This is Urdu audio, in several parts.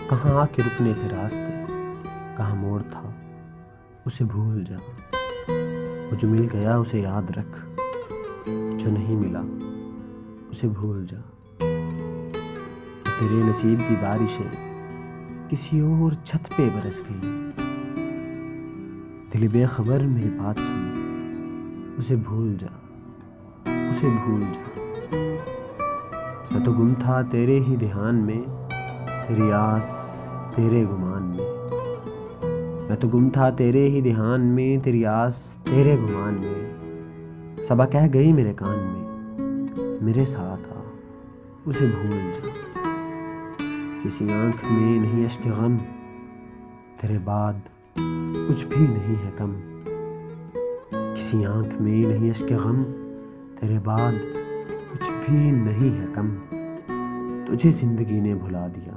کہاں آ کے رکنے تھے راستے، کہاں موڑ تھا اسے بھول جا۔ وہ جو مل گیا اسے یاد رکھ، جو نہیں ملا اسے بھول جا۔ تیرے نصیب کی بارشیں کسی اور چھت پہ برس گئی، دل بے خبر میری بات سن، اسے بھول جا، اسے بھول جا۔ میں تو گم تھا تیرے ہی دھیان میں، تیری آس تیرے گمان میں۔ میں تو گم تھا تیرے ہی دھیان میں، تیری آس تیرے گمان میں۔ صبا کہہ گئی میرے کان میں، میرے ساتھ آ اسے بھول جا۔ کسی آنکھ میں نہیں اشک غم، تیرے بعد کچھ بھی نہیں ہے کم۔ کسی آنکھ میں نہیں اشک غم، تیرے بعد کچھ بھی نہیں ہے کم۔ تجھے زندگی نے بھلا دیا،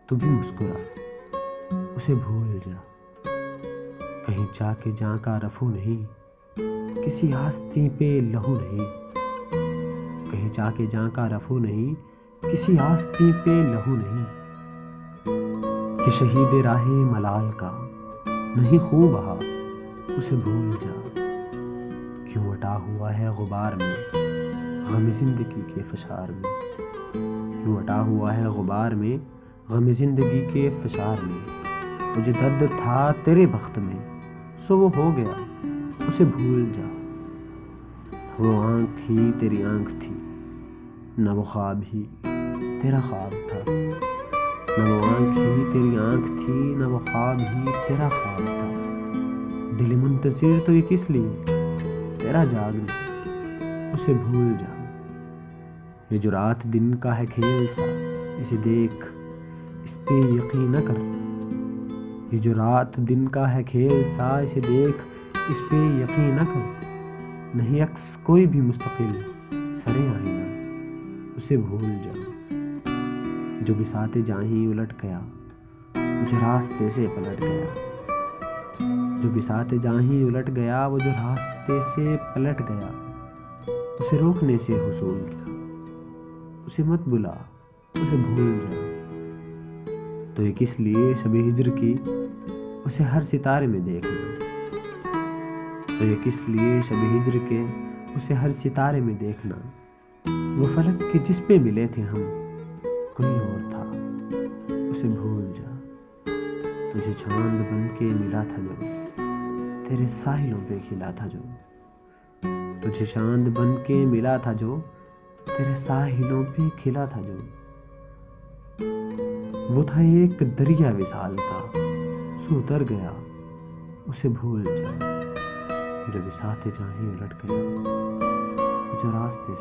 تو بھی مسکرا اسے بھول جا۔ کہیں جا کے جاں کا رفو نہیں، کسی آستین پہ لہو نہیں۔ کہیں جا کے جاں کا رفو نہیں، کسی آستین پہ لہو نہیں۔ کہ شہید راہ ملال کا نہیں خوں بہا اسے بھول جا۔ کیوں اٹا ہوا ہے غبار میں غم زندگی کے فشار میں۔ کیوں اٹا ہوا ہے غبار میں غم زندگی کے فشار میں۔ مجھے درد تھا تیرے بخت میں، سو وہ ہو گیا اسے بھول جا۔ نہ وہ آنکھ ہی تیری آنکھ تھی، نہ وہ خواب ہی تیرا خواب تھا۔ نہ وہ آنکھ ہی تیری آنکھ تھی، نہ وہ خواب ہی تیرا خواب تھا۔ دل منتظر تو یہ کس لیے تیرا جاگنا اسے بھول جا۔ یہ جو رات دن کا ہے کھیل سا اسے دیکھ، اس پہ یقین نہ کر۔ یہ جو رات دن کا ہے کھیل سا اسے دیکھ، اس پہ یقین نہ کر۔ نہیں عکس کوئی بھی مستقل سرے آئینہ اسے بھول جا۔ جو بساط جاں ہی الٹ گیا وہ جو راستے سے پلٹ گیا۔ جو بساط جاں ہی الٹ گیا وہ جو راستے سے پلٹ گیا۔ اسے روکنے سے حصول کیا، اسے مت بلا اسے بھول جا۔ تو یہ کس لیے شب ہجر کی اسے ہر ستارے میں دیکھنا۔ تو یہ کس لیے شب ہجر کے اسے ہر ستارے میں دیکھنا۔ وہ فلک کے جس پہ ملے تھے ہم کوئی اور تھا اسے بھول جا۔ تجھے چاند بن کے ملا تھا جو تیرے ساحلوں پہ کھلا تھا جو۔ تجھے چاند بن کے ملا تھا جو تیرے ساحلوں پہ کھلا تھا جو۔ وہ تھا ایک دریا وصال کا، سو اتر گیا اسے بھول جا۔ جو بساط جاں ہی الٹ گیا وہ جو راستے سے